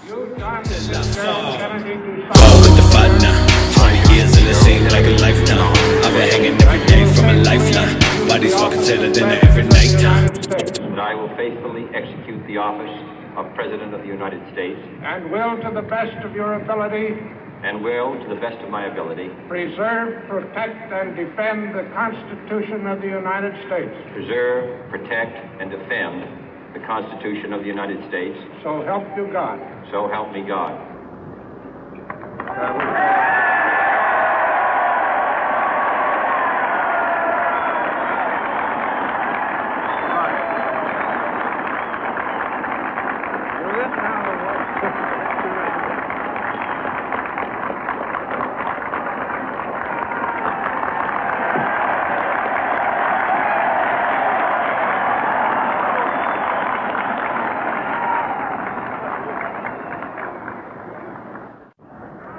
You, John Kennedy, Ball with the fight now. 20 years and it seemed like a lifetime. I've been hanging every day from a lifeline. Why these fucking sailor dinner every night time? And I will faithfully execute the office of President of the United States. and will, to the best of your ability, And will, to the best of my ability, preserve, protect, and defend the Constitution of the United States. preserve, protect, and defend the Constitution of the United States. So help you God. So help me God.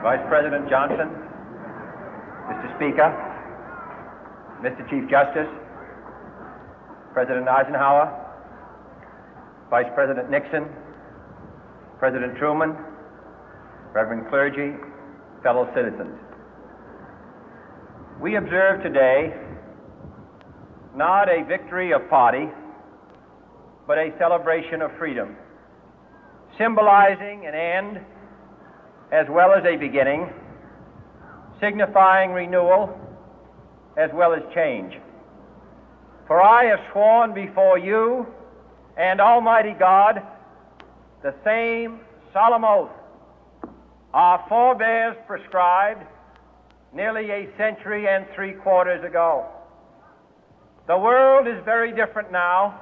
Vice President Johnson, Mr. Speaker, Mr. Chief Justice, President Eisenhower, Vice President Nixon, President Truman, Reverend clergy, fellow citizens. We observe today not a victory of party, but a celebration of freedom, symbolizing an end as well as a beginning, signifying renewal as well as change. For I have sworn before you and Almighty God the same solemn oath our forebears prescribed nearly a century and 3/4 ago. The world is very different now,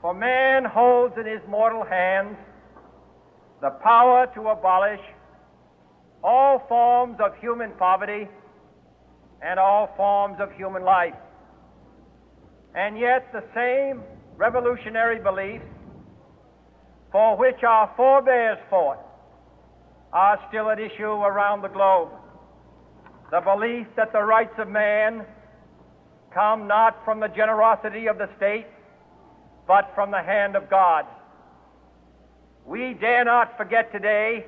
for man holds in his mortal hands the power to abolish all forms of human poverty and all forms of human life. And yet the same revolutionary beliefs for which our forebears fought are still at issue around the globe. The belief that the rights of man come not from the generosity of the state, but from the hand of God. We dare not forget today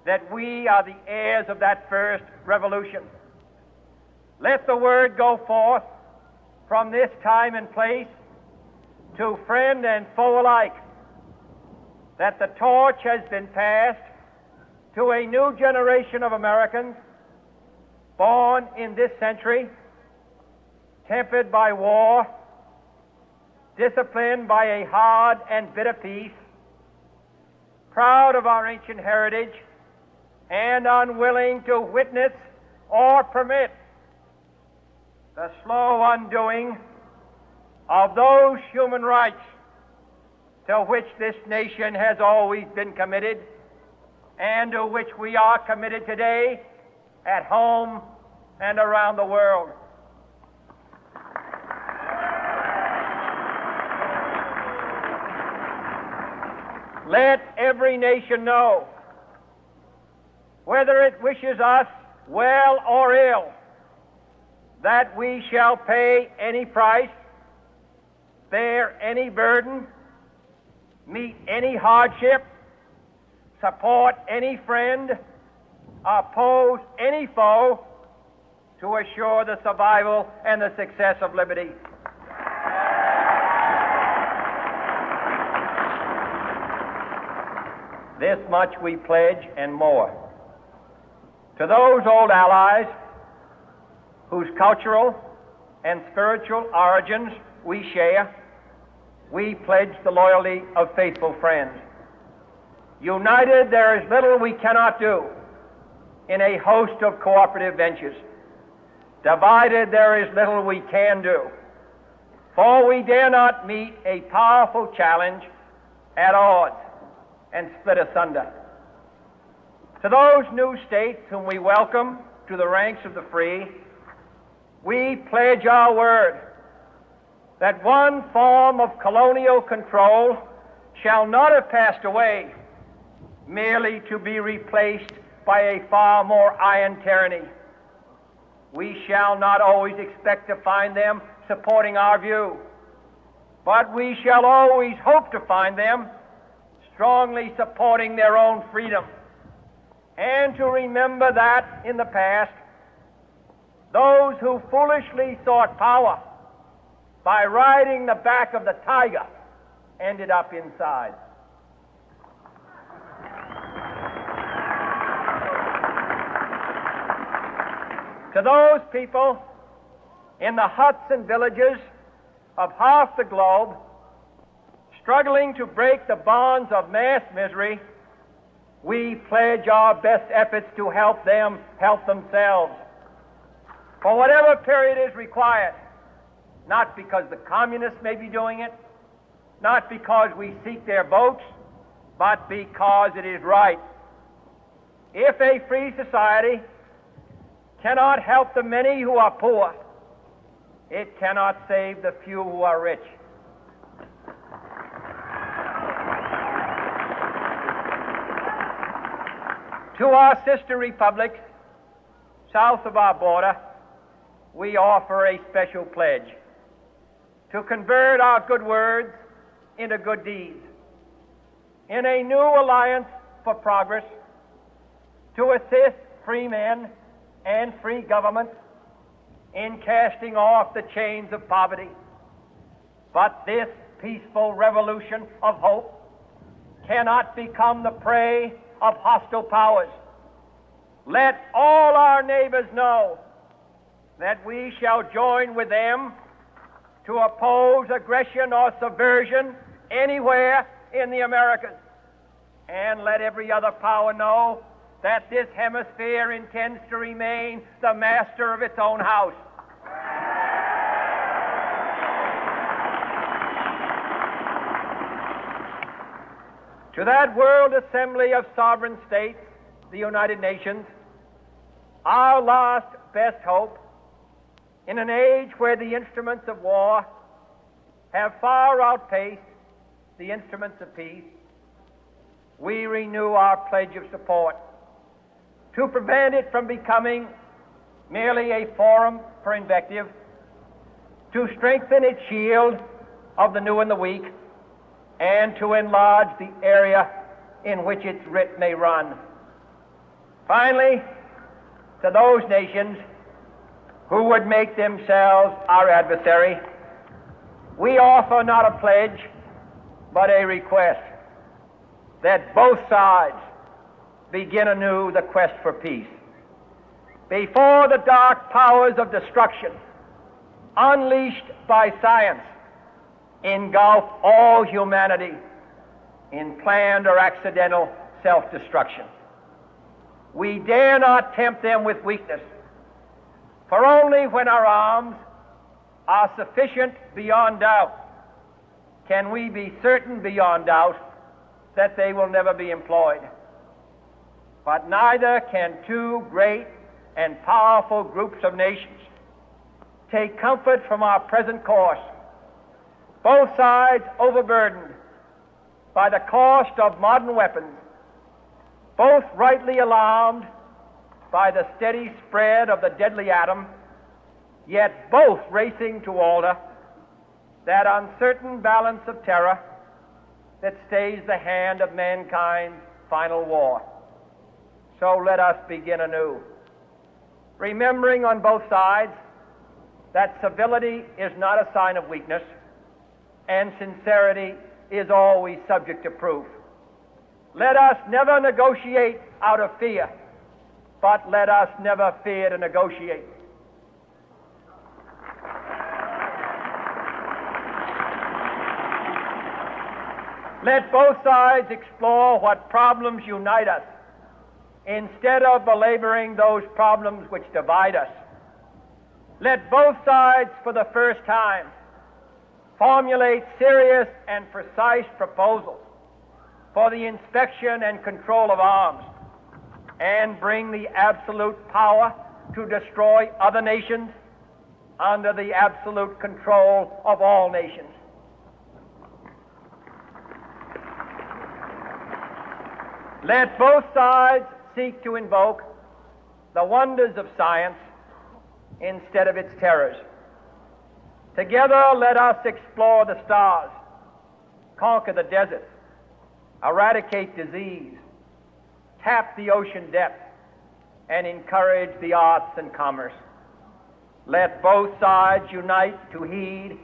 that we are the heirs of that first revolution. Let the word go forth from this time and place to friend and foe alike that the torch has been passed to a new generation of Americans born in this century, tempered by war, disciplined by a hard and bitter peace, proud of our ancient heritage, and unwilling to witness or permit the slow undoing of those human rights to which this nation has always been committed and to which we are committed today at home and around the world. Let every nation know, whether it wishes us well or ill, that we shall pay any price, bear any burden, meet any hardship, support any friend, oppose any foe to assure the survival and the success of liberty. This much we pledge and more. To those old allies whose cultural and spiritual origins we share, we pledge the loyalty of faithful friends. United, there is little we cannot do in a host of cooperative ventures. Divided, there is little we can do, for we dare not meet a powerful challenge at odds and split asunder. To those new states whom we welcome to the ranks of the free, we pledge our word that one form of colonial control shall not have passed away merely to be replaced by a far more iron tyranny. We shall not always expect to find them supporting our view, but we shall always hope to find them strongly supporting their own freedom, and to remember that in the past, those who foolishly sought power by riding the back of the tiger ended up inside. To those people in the huts and villages of half the globe struggling to break the bonds of mass misery, we pledge our best efforts to help them help themselves for whatever period is required, not because the communists may be doing it, not because we seek their votes, but because it is right. If a free society cannot help the many who are poor, it cannot save the few who are rich. To our sister republics south of our border, we offer a special pledge to convert our good words into good deeds, in a new alliance for progress, to assist free men and free governments in casting off the chains of poverty. But this peaceful revolution of hope cannot become the prey of hostile powers. Let all our neighbors know that we shall join with them to oppose aggression or subversion anywhere in the Americas. And let every other power know that this hemisphere intends to remain the master of its own house. To that world assembly of sovereign states, the United Nations, our last best hope, in an age where the instruments of war have far outpaced the instruments of peace, we renew our pledge of support to prevent it from becoming merely a forum for invective, to strengthen its shield of the new and the weak, and to enlarge the area in which its writ may run. Finally, to those nations who would make themselves our adversary, we offer not a pledge, but a request that both sides begin anew the quest for peace. Before the dark powers of destruction, unleashed by science, engulf all humanity in planned or accidental self-destruction, we dare not tempt them with weakness, for only when our arms are sufficient beyond doubt can we be certain beyond doubt that they will never be employed. But neither can two great and powerful groups of nations take comfort from our present course, both sides overburdened by the cost of modern weapons, both rightly alarmed by the steady spread of the deadly atom, yet both racing to alter that uncertain balance of terror that stays the hand of mankind's final war. So let us begin anew, remembering on both sides that civility is not a sign of weakness, and sincerity is always subject to proof. Let us never negotiate out of fear, but let us never fear to negotiate. Let both sides explore what problems unite us, instead of belaboring those problems which divide us. Let both sides, for the first time, formulate serious and precise proposals for the inspection and control of arms, and bring the absolute power to destroy other nations under the absolute control of all nations. Let both sides seek to invoke the wonders of science instead of its terrors. Together, let us explore the stars, conquer the deserts, eradicate disease, tap the ocean depths, and encourage the arts and commerce. Let both sides unite to heed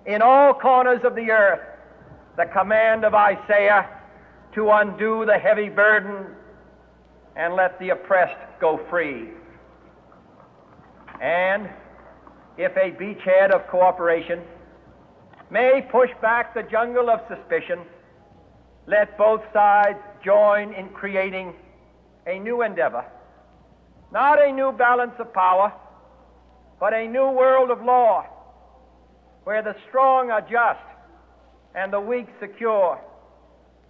in all corners of the earth the command of Isaiah to undo the heavy burden and let the oppressed go free. And if a beachhead of cooperation may push back the jungle of suspicion, let both sides join in creating a new endeavor, not a new balance of power, but a new world of law, where the strong are just and the weak secure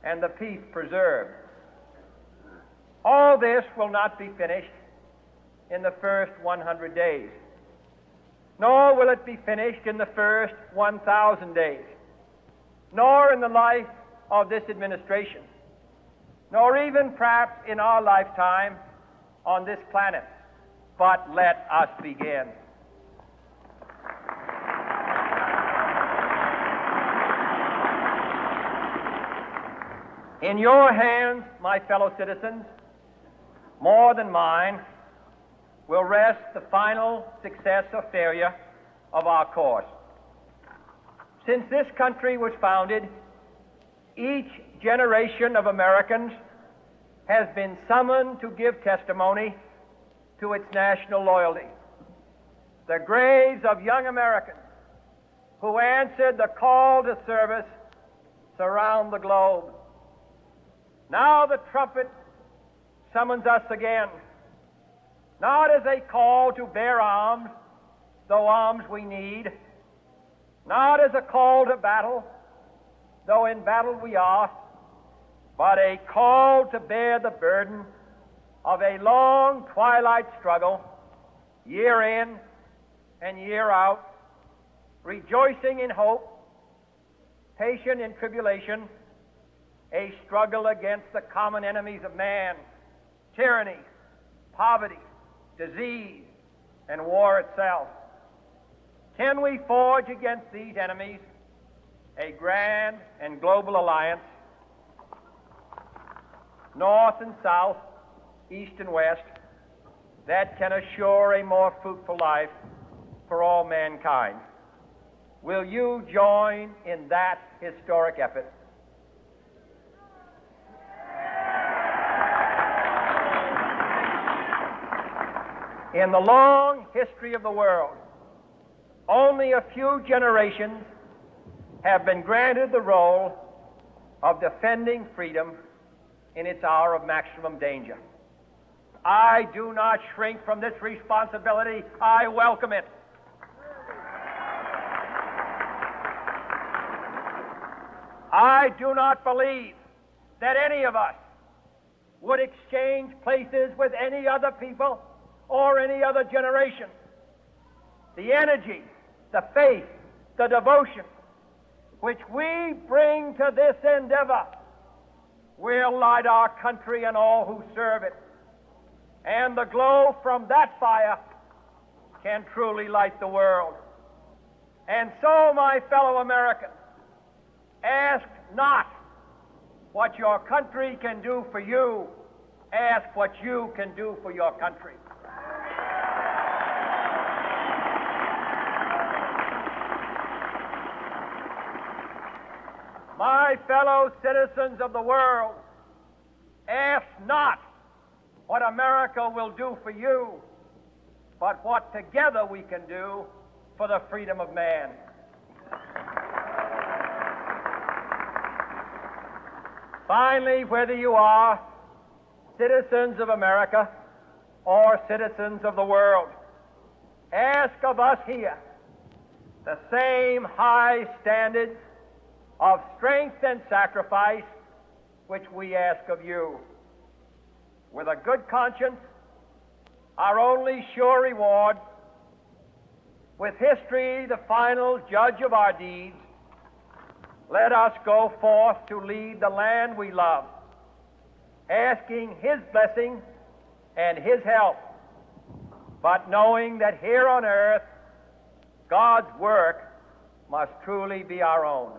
and the peace preserved. All this will not be finished in the first 100 days, nor will it be finished in the first 1,000 days, nor in the life of this administration, nor even perhaps in our lifetime on this planet. But let us begin. In your hands, my fellow citizens, more than mine, will rest the final success or failure of our course. Since this country was founded, each generation of Americans has been summoned to give testimony to its national loyalty. The graves of young Americans who answered the call to service surround the globe. Now the trumpet summons us again, not as a call to bear arms, though arms we need, not as a call to battle, though in battle we are, but a call to bear the burden of a long twilight struggle, year in and year out, rejoicing in hope, patient in tribulation, a struggle against the common enemies of man, tyranny, poverty, disease, and war itself. Can we forge against these enemies a grand and global alliance, north and south, east and west, that can assure a more fruitful life for all mankind? Will you join in that historic effort? In the long history of the world, only a few generations have been granted the role of defending freedom in its hour of maximum danger. I do not shrink from this responsibility. I welcome it. I do not believe that any of us would exchange places with any other people or any other generation. The energy, the faith, the devotion which we bring to this endeavor will light our country and all who serve it. And the glow from that fire can truly light the world. And so, my fellow Americans, ask not what your country can do for you, ask what you can do for your country. My fellow citizens of the world, ask not what America will do for you, but what together we can do for the freedom of man. Finally, whether you are citizens of America or citizens of the world, ask of us here the same high standards of strength and sacrifice which we ask of you. With a good conscience, our only sure reward, with history the final judge of our deeds, let us go forth to lead the land we love, asking His blessing and His help, but knowing that here on earth God's work must truly be our own.